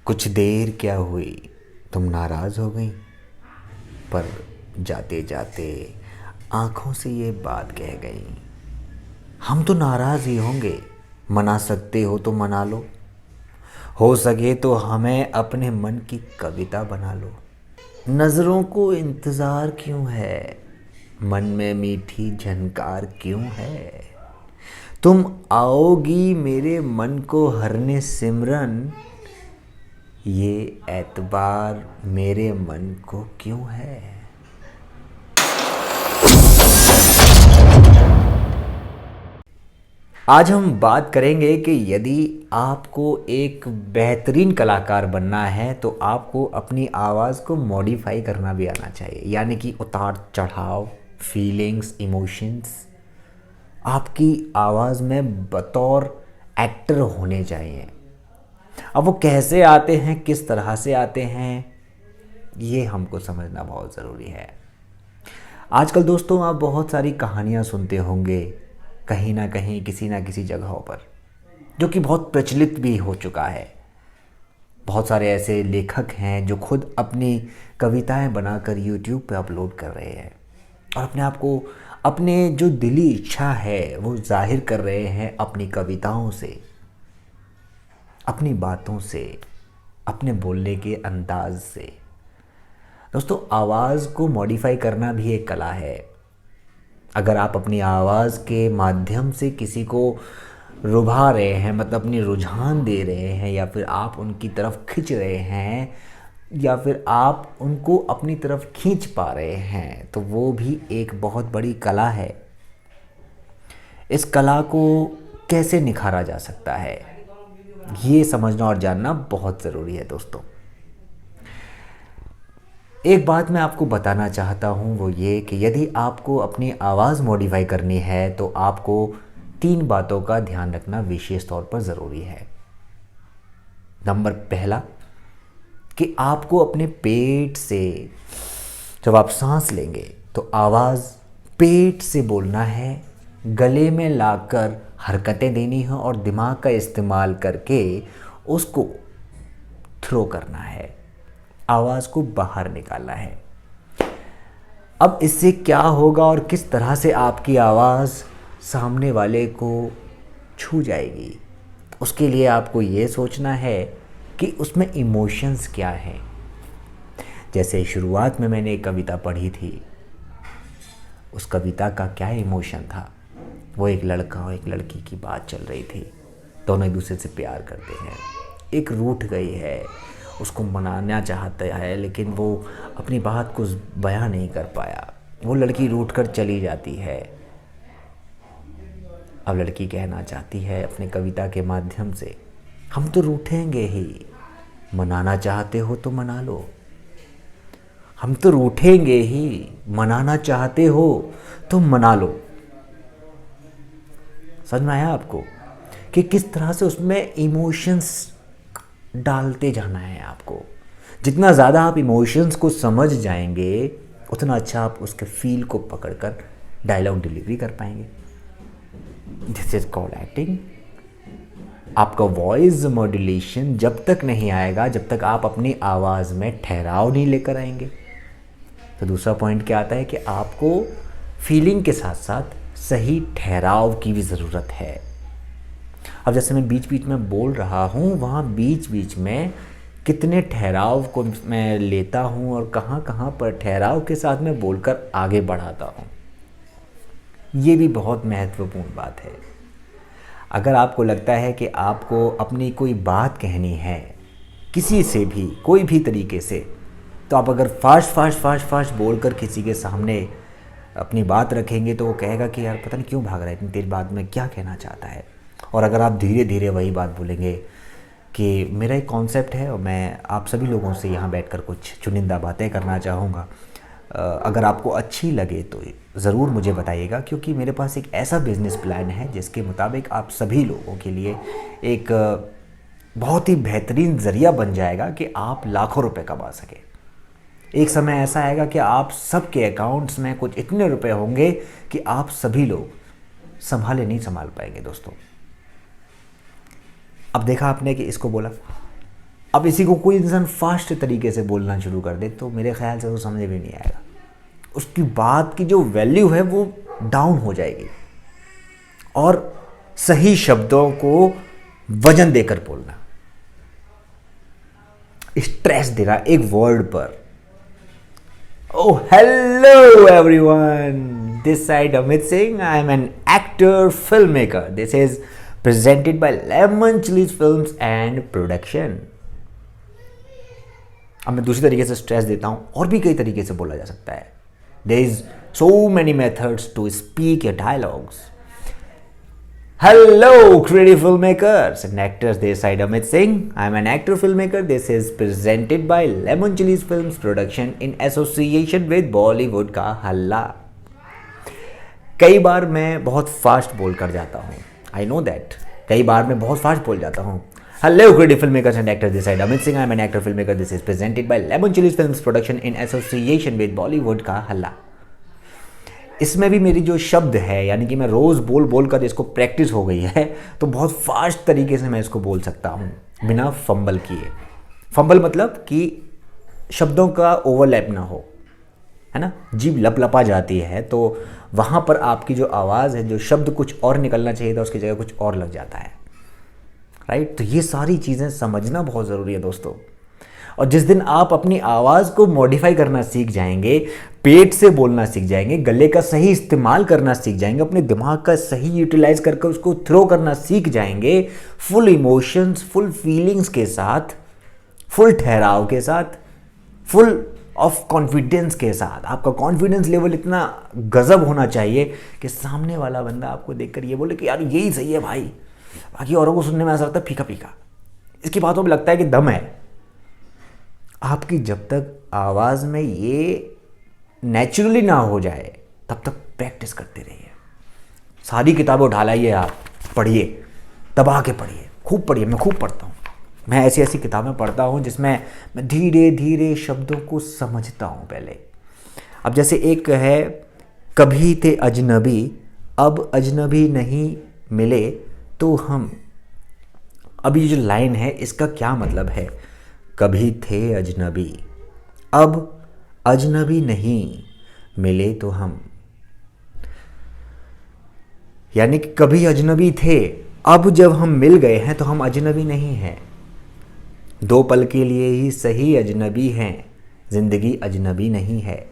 कुछ देर क्या हुई, तुम नाराज़ हो गई, पर जाते जाते आंखों से ये बात कह गई। हम तो नाराज़ ही होंगे, मना सकते हो तो मना लो, हो सके तो हमें अपने मन की कविता बना लो। नज़रों को इंतज़ार क्यों है, मन में मीठी झनकार क्यों है। तुम आओगी मेरे मन को हरने सिमरन, ये एतबार मेरे मन को क्यों है। आज हम बात करेंगे कि यदि आपको एक बेहतरीन कलाकार बनना है तो आपको अपनी आवाज़ को मॉडिफाई करना भी आना चाहिए, यानी कि उतार चढ़ाव, फीलिंग्स, इमोशंस आपकी आवाज़ में बतौर एक्टर होने चाहिए। अब वो कैसे आते हैं, किस तरह से आते हैं, ये हमको समझना बहुत ज़रूरी है। आजकल दोस्तों आप बहुत सारी कहानियाँ सुनते होंगे कहीं ना कहीं, किसी ना किसी जगहों पर, जो कि बहुत प्रचलित भी हो चुका है। बहुत सारे ऐसे लेखक हैं जो खुद अपनी कविताएं बनाकर यूट्यूब पे अपलोड कर रहे हैं और अपने आप को, अपने जो दिली इच्छा है वो जाहिर कर रहे हैं अपनी कविताओं से, अपनी बातों से, अपने बोलने के अंदाज से। दोस्तों आवाज़ को मॉडिफाई करना भी एक कला है। अगर आप अपनी आवाज़ के माध्यम से किसी को रुभा रहे हैं, मतलब अपनी रुझान दे रहे हैं, या फिर आप उनकी तरफ खिंच रहे हैं, या फिर आप उनको अपनी तरफ खींच पा रहे हैं, तो वो भी एक बहुत बड़ी कला है। इस कला को कैसे निखारा जा सकता है, ये समझना और जानना बहुत ज़रूरी है दोस्तों। एक बात मैं आपको बताना चाहता हूँ, वो ये कि यदि आपको अपनी आवाज़ मॉडिफाई करनी है तो आपको 3 बातों का ध्यान रखना विशेष तौर पर ज़रूरी है। नंबर पहला कि आपको अपने पेट से, जब आप सांस लेंगे तो आवाज़ पेट से बोलना है, गले में लाकर हरकतें देनी है और दिमाग का इस्तेमाल करके उसको थ्रो करना है, आवाज़ को बाहर निकालना है। अब इससे क्या होगा और किस तरह से आपकी आवाज़ सामने वाले को छू जाएगी, उसके लिए आपको ये सोचना है कि उसमें इमोशंस क्या हैं। जैसे शुरुआत में मैंने एक कविता पढ़ी थी, उस कविता का क्या इमोशन था। वो एक लड़का और एक लड़की की बात चल रही थी, दोनों एक दूसरे से प्यार करते हैं। एक रूठ गई है, उसको मनाना चाहता है लेकिन वो अपनी बात को बयां नहीं कर पाया। वो लड़की रूठ कर चली जाती है। अब लड़की कहना चाहती है अपने कविता के माध्यम से, हम तो रूठेंगे ही, मनाना चाहते हो तो मना लो। हम तो रूठेंगे ही, मनाना चाहते हो तो मना लो। समझ में आया आपको कि किस तरह से उसमें इमोशंस डालते जाना है आपको। जितना ज़्यादा आप इमोशंस को समझ जाएंगे उतना अच्छा आप उसके फील को पकड़कर डायलॉग डिलीवरी कर पाएंगे। This is called acting. आपका वॉइस मॉड्यूलेशन जब तक नहीं आएगा, जब तक आप अपनी आवाज़ में ठहराव नहीं लेकर आएंगे। तो दूसरा पॉइंट क्या आता है कि आपको फीलिंग के साथ साथ सही ठहराव की भी ज़रूरत है। अब जैसे मैं बीच बीच में बोल रहा हूँ, वहाँ बीच बीच में कितने ठहराव को मैं लेता हूँ और कहाँ कहाँ पर ठहराव के साथ मैं बोलकर आगे बढ़ाता हूँ, ये भी बहुत महत्वपूर्ण बात है। अगर आपको लगता है कि आपको अपनी कोई बात कहनी है किसी से भी, कोई भी तरीके से, तो आप अगर फास्ट बोलकर किसी के सामने अपनी बात रखेंगे तो वो कहेगा कि यार पता नहीं क्यों भाग रहा है, इतनी तेज बात में क्या कहना चाहता है। और अगर आप धीरे धीरे वही बात बोलेंगे कि मेरा एक कॉन्सेप्ट है और मैं आप सभी लोगों से यहाँ बैठकर कुछ चुनिंदा बातें करना चाहूँगा, अगर आपको अच्छी लगे तो ज़रूर मुझे बताइएगा, क्योंकि मेरे पास एक ऐसा बिज़नेस प्लान है जिसके मुताबिक आप सभी लोगों के लिए एक बहुत ही बेहतरीन ज़रिया बन जाएगा कि आप लाखों रुपए कमा सकें। एक समय ऐसा आएगा कि आप सबके अकाउंट्स में कुछ इतने रुपए होंगे कि आप सभी लोग संभाले नहीं संभाल पाएंगे दोस्तों। अब देखा आपने कि इसको बोला, अब इसी को कोई इंसान फास्ट तरीके से बोलना शुरू कर दे तो मेरे ख्याल से वो समझ भी नहीं आएगा, उसकी बात की जो वैल्यू है वो डाउन हो जाएगी। और सही शब्दों को वजन देकर बोलना, स्ट्रेस देना एक वर्ड पर। Oh, hello everyone. This side Amit Singh. I am an actor filmmaker. This is presented by Lemon Chilies Films and Production. अब मैं दूसरी तरीके से स्ट्रेस देता हूँ, और भी कई तरीके से बोला जा सकता है। There is so many methods to speak your dialogues. Hello creative filmmakers and actors, this side Amit Singh. I am an actor filmmaker. This is presented by Lemon Chilies Films Production in association with Bollywood का हल्ला। कई बार मैं बहुत fast बोल कर जाता हूँ, I know that। कई बार मैं बहुत फास्ट बोल जाता हूँ। Hello creative filmmakers and actors, this side Amit Singh. I am an actor filmmaker. This is presented by Lemon Chilies Films Production in association with Bollywood का हल्ला। इसमें भी मेरी जो शब्द है, यानी कि मैं रोज़ बोल बोल कर इसको प्रैक्टिस हो गई है, तो बहुत फास्ट तरीके से मैं इसको बोल सकता हूँ बिना फंबल किए। फंबल मतलब कि शब्दों का ओवरलैप ना हो, है ना। जीभ लपलपा जाती है तो वहाँ पर आपकी जो आवाज़ है, जो शब्द कुछ और निकलना चाहिए था उसकी जगह कुछ और लग जाता है, राइट। तो ये सारी चीज़ें समझना बहुत ज़रूरी है दोस्तों। और जिस दिन आप अपनी आवाज़ को मॉडिफाई करना सीख जाएंगे, पेट से बोलना सीख जाएंगे, गले का सही इस्तेमाल करना सीख जाएंगे, अपने दिमाग का सही यूटिलाइज करके उसको थ्रो करना सीख जाएंगे, फुल इमोशंस, फुल फीलिंग्स के साथ, फुल ठहराव के साथ, फुल ऑफ कॉन्फिडेंस के साथ। आपका कॉन्फिडेंस लेवल इतना गजब होना चाहिए कि सामने वाला बंदा आपको देखकर ये बोले कि यार यही सही है भाई, बाकी औरों को सुनने में ऐसा लगता है फीका फीका, इसकी बातों में लगता है कि दम है। आपकी जब तक आवाज़ में ये नेचुरली ना हो जाए तब तक प्रैक्टिस करते रहिए। सारी किताबें उठा लाइए, आप पढ़िए, दबा के पढ़िए, खूब पढ़िए। मैं खूब पढ़ता हूँ, मैं ऐसी ऐसी किताबें पढ़ता हूँ जिसमें मैं धीरे धीरे शब्दों को समझता हूँ पहले। अब जैसे एक है, कभी थे अजनबी अब अजनबी नहीं मिले तो हम। अब ये जो लाइन है इसका क्या मतलब है? कभी थे अजनबी अब अजनबी नहीं मिले तो हम, यानी कि कभी अजनबी थे, अब जब हम मिल गए हैं तो हम अजनबी नहीं हैं। दो पल के लिए ही सही अजनबी हैं, जिंदगी अजनबी नहीं है।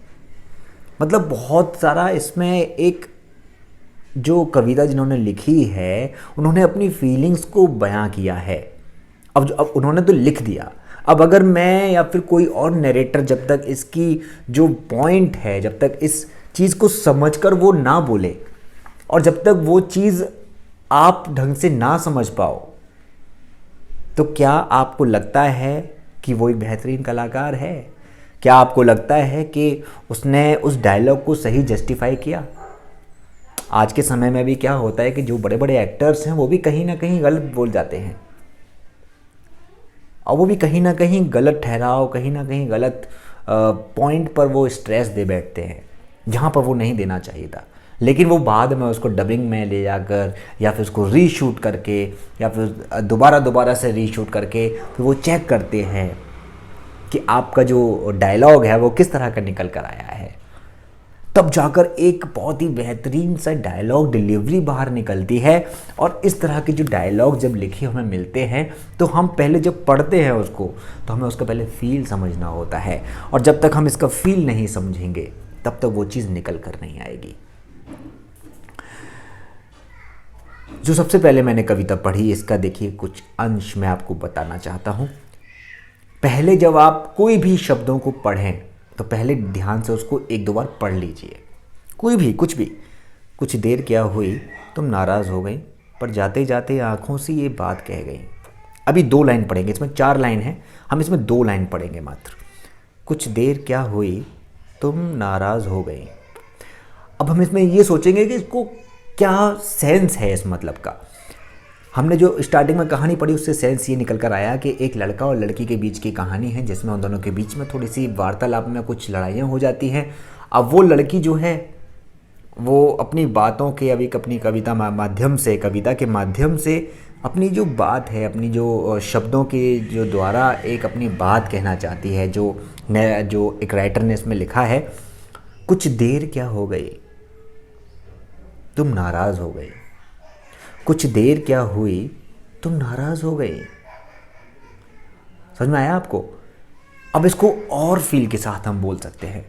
मतलब बहुत सारा इसमें एक जो कविता जिन्होंने लिखी है उन्होंने अपनी फीलिंग्स को बयां किया है। अब उन्होंने तो लिख दिया, अब अगर मैं या फिर कोई और नरेटर जब तक इसकी जो पॉइंट है, जब तक इस चीज़ को समझकर वो ना बोले और जब तक वो चीज़ आप ढंग से ना समझ पाओ, तो क्या आपको लगता है कि वो एक बेहतरीन कलाकार है? क्या आपको लगता है कि उसने उस डायलॉग को सही जस्टिफाई किया? आज के समय में भी क्या होता है कि जो बड़े बड़े एक्टर्स हैं वो भी कहीं ना कहीं गलत बोल जाते हैं, और वो भी कहीं ना कहीं गलत ठहराव, कहीं ना कहीं गलत पॉइंट पर वो स्ट्रेस दे बैठते हैं जहाँ पर वो नहीं देना चाहिए था। लेकिन वो बाद में उसको डबिंग में ले जाकर या फिर उसको रीशूट करके या फिर दोबारा से रीशूट करके फिर वो चेक करते हैं कि आपका जो डायलॉग है वो किस तरह का निकल कर आया है। तब जाकर एक बहुत ही बेहतरीन सा डायलॉग डिलीवरी बाहर निकलती है। और इस तरह के जो डायलॉग जब लिखे हमें मिलते हैं तो हम पहले जब पढ़ते हैं उसको तो हमें उसका पहले फील समझना होता है, और जब तक हम इसका फील नहीं समझेंगे तब तक वो चीज़ निकल कर नहीं आएगी। जो सबसे पहले मैंने कविता पढ़ी, इसका देखिए कुछ अंश मैं आपको बताना चाहता हूँ। पहले जब आप कोई भी शब्दों को पढ़ें तो पहले ध्यान से उसको एक दो बार पढ़ लीजिए। कोई भी कुछ भी, कुछ देर क्या हुई तुम नाराज़ हो गई, पर जाते जाते आँखों से ये बात कह गई। अभी 2 लाइन पढ़ेंगे, इसमें 4 लाइन है, हम इसमें 2 लाइन पढ़ेंगे मात्र। कुछ देर क्या हुई तुम नाराज़ हो गई। अब हम इसमें ये सोचेंगे कि इसको क्या सेंस है इस मतलब का। हमने जो स्टार्टिंग में कहानी पढ़ी उससे सेंस ये निकल कर आया कि एक लड़का और लड़की के बीच की कहानी है जिसमें उन दोनों के बीच में थोड़ी सी वार्तालाप में कुछ लड़ाइयाँ हो जाती हैं। अब वो लड़की जो है वो अपनी बातों के अपनी कविता के माध्यम से अपनी जो बात है, अपनी जो शब्दों के जो द्वारा एक अपनी बात कहना चाहती है, जो एक राइटर ने इसमें लिखा है, कुछ देर क्या हो गई तुम नाराज़ हो गई, कुछ देर क्या हुई तुम नाराज़ हो गई। समझ में आया आपको? अब इसको और फील के साथ हम बोल सकते हैं,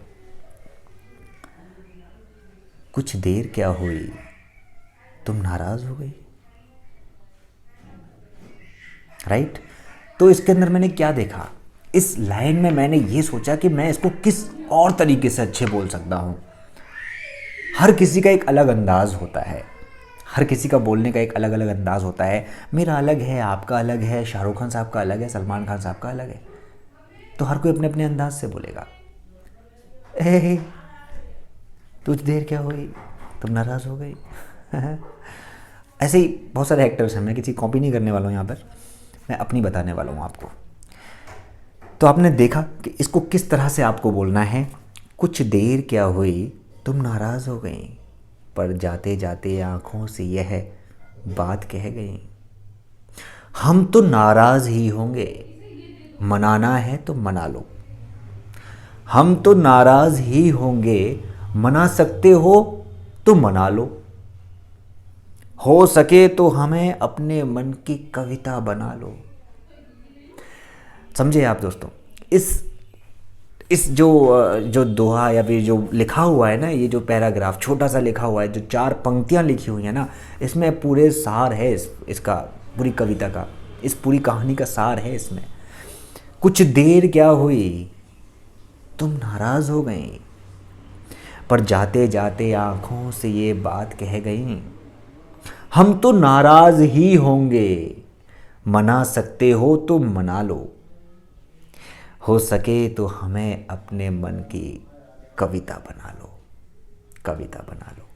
कुछ देर क्या हुई तुम नाराज़ हो गई। राइट? तो इसके अंदर मैंने क्या देखा, इस लाइन में मैंने ये सोचा कि मैं इसको किस और तरीके से अच्छे बोल सकता हूँ। हर किसी का एक अलग अंदाज होता है, हर किसी का बोलने का एक अलग अलग अंदाज होता है। मेरा अलग है, आपका अलग है, शाहरुख खान साहब का अलग है, सलमान खान साहब का अलग है। तो हर कोई अपने अपने अंदाज से बोलेगा। ए कुछ देर क्या हुई तुम नाराज़ हो गई। ऐसे ही बहुत सारे एक्टर्स हैं, मैं किसी कॉपी नहीं करने वाला हूँ यहाँ पर, मैं अपनी बताने वाला हूँ आपको। तो आपने देखा कि इसको किस तरह से आपको बोलना है। कुछ देर क्या हुई तुम नाराज़ हो गई, पर जाते जाते आँखों से यह बात कह गई। हम तो नाराज़ ही होंगे, मनाना है तो मना लो। हम तो नाराज़ ही होंगे, मना सकते हो तो मना लो। हो सके तो हमें अपने मन की कविता बना लो। समझे आप दोस्तों? इस जो दोहा या फिर जो लिखा हुआ है ना, ये जो पैराग्राफ छोटा सा लिखा हुआ है, जो 4 पंक्तियाँ लिखी हुई हैं ना, इसमें पूरे सार है इसका, पूरी कविता का, इस पूरी कहानी का सार है इसमें। कुछ देर क्या हुई तुम नाराज़ हो गई, पर जाते जाते आँखों से ये बात कह गई। हम तो नाराज़ ही होंगे, मना सकते हो तो मना लो। हो सके तो हमें अपने मन की कविता बना लो, कविता बना लो।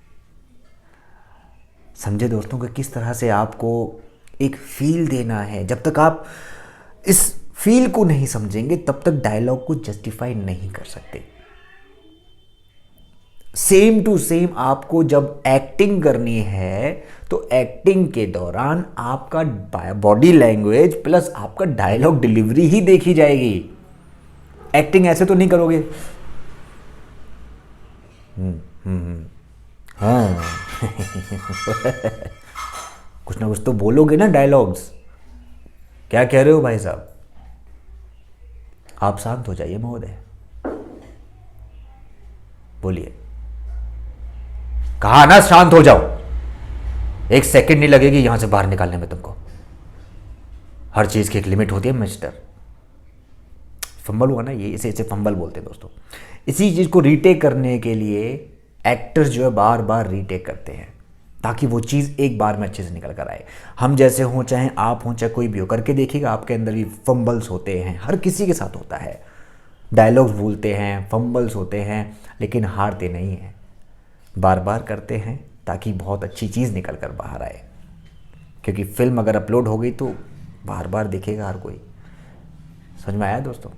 समझे दोस्तों कि किस तरह से आपको एक फील देना है। जब तक आप इस फील को नहीं समझेंगे तब तक डायलॉग को जस्टिफाई नहीं कर सकते। सेम टू सेम आपको जब एक्टिंग करनी है तो एक्टिंग के दौरान आपका बॉडी लैंग्वेज प्लस आपका डायलॉग डिलीवरी ही देखी जाएगी। एक्टिंग ऐसे तो नहीं करोगे। हाँ। कुछ ना कुछ तो बोलोगे ना डायलॉग्स। क्या कह रहे हो भाई साहब? आप शांत हो जाइए महोदय, बोलिए। कहा ना शांत हो जाओ, 1 सेकंड नहीं लगेगी यहां से बाहर निकालने में तुमको। हर चीज की एक लिमिट होती है मिस्टर। फंबल हुआ ना ये, इसे फंबल बोलते हैं दोस्तों। इसी चीज़ को रीटेक करने के लिए एक्टर्स जो है बार बार रीटेक करते हैं ताकि वो चीज़ एक बार में अच्छे से निकल कर आए। हम जैसे हों, चाहे आप हों, चाहे कोई भी हो, करके देखिएगा आपके अंदर भी फंबल्स होते हैं। हर किसी के साथ होता है, डायलॉग्स भूलते हैं, फंबल्स होते हैं, लेकिन हारते नहीं हैं, बार बार करते हैं ताकि बहुत अच्छी चीज़ निकल कर बाहर आए। क्योंकि फिल्म अगर अपलोड हो गई तो बार बार देखेगा हर कोई। समझ में आया दोस्तों?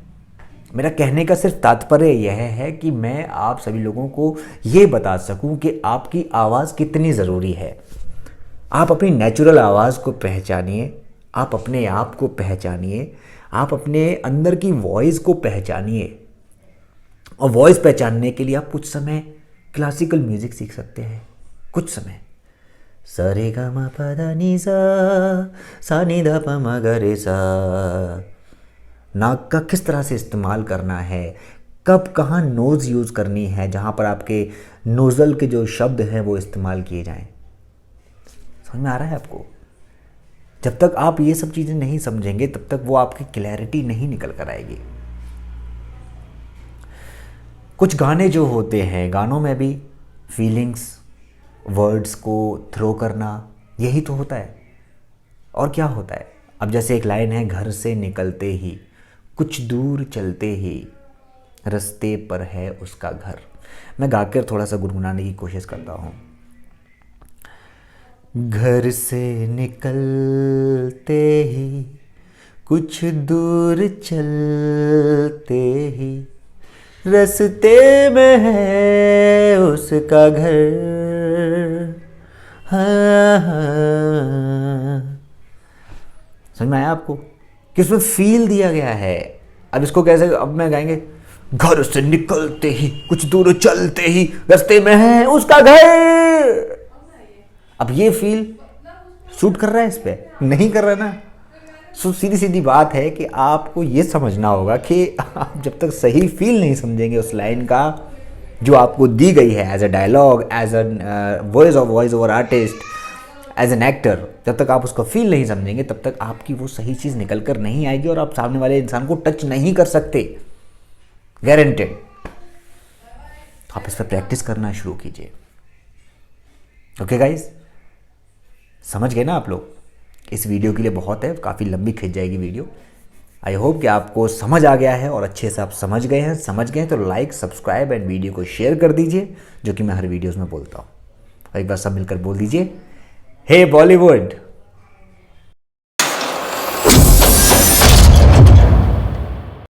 मेरा कहने का सिर्फ तात्पर्य यह है कि मैं आप सभी लोगों को ये बता सकूं कि आपकी आवाज़ कितनी ज़रूरी है। आप अपनी नेचुरल आवाज़ को पहचानिए, आप अपने आप को पहचानिए, आप अपने अंदर की वॉइस को पहचानिए। और वॉइस पहचानने के लिए आप कुछ समय क्लासिकल म्यूज़िक सीख सकते हैं। कुछ समय सा रे गा मा पा धा नी सा नी धा पा मा गा रे सा। नाक का किस तरह से इस्तेमाल करना है, कब कहाँ नोज़ यूज़ करनी है, जहाँ पर आपके नोज़ल के जो शब्द हैं वो इस्तेमाल किए जाएं। समझ में आ रहा है आपको? जब तक आप ये सब चीज़ें नहीं समझेंगे तब तक वो आपकी क्लैरिटी नहीं निकल कर आएगी। कुछ गाने जो होते हैं, गानों में भी फीलिंग्स, वर्ड्स को थ्रो करना, यही तो होता है। और क्या होता है? अब जैसे एक लाइन है, घर से निकलते ही कुछ दूर चलते ही रास्ते पर है उसका घर। मैं गाकर थोड़ा सा गुनगुनाने की कोशिश करता हूँ। घर से निकलते ही कुछ दूर चलते ही रास्ते में है उसका घर। हाँ, हाँ। समझ में आया आपको कि उसमें फील दिया गया है। अब इसको कैसे अब मैं गाएंगे, घर से निकलते ही कुछ दूर चलते ही रास्ते में है उसका घर। अब ये फील शूट कर रहा है इस पे? नहीं कर रहा ना। सो सीधी सीधी बात है कि आपको ये समझना होगा कि आप जब तक सही फील नहीं समझेंगे उस लाइन का जो आपको दी गई है as a dialogue, as a voice over artist, as an actor, जब तक आप उसको फील नहीं समझेंगे तब तक आपकी वो सही चीज़ निकल कर नहीं आएगी और आप सामने वाले इंसान को टच नहीं कर सकते, गारंटेड। आप इस पर प्रैक्टिस करना शुरू कीजिए। ओके गाइस, समझ गए ना आप लोग? इस वीडियो के लिए बहुत है, काफ़ी लंबी खिंच जाएगी वीडियो। आई होप कि आपको समझ आ गया है और अच्छे से आप समझ गए हैं तो लाइक, सब्सक्राइब एंड वीडियो को शेयर कर दीजिए, जो कि मैं हर वीडियोस में बोलता हूँ। और एक बार सब मिलकर बोल दीजिए, हे बॉलीवुड।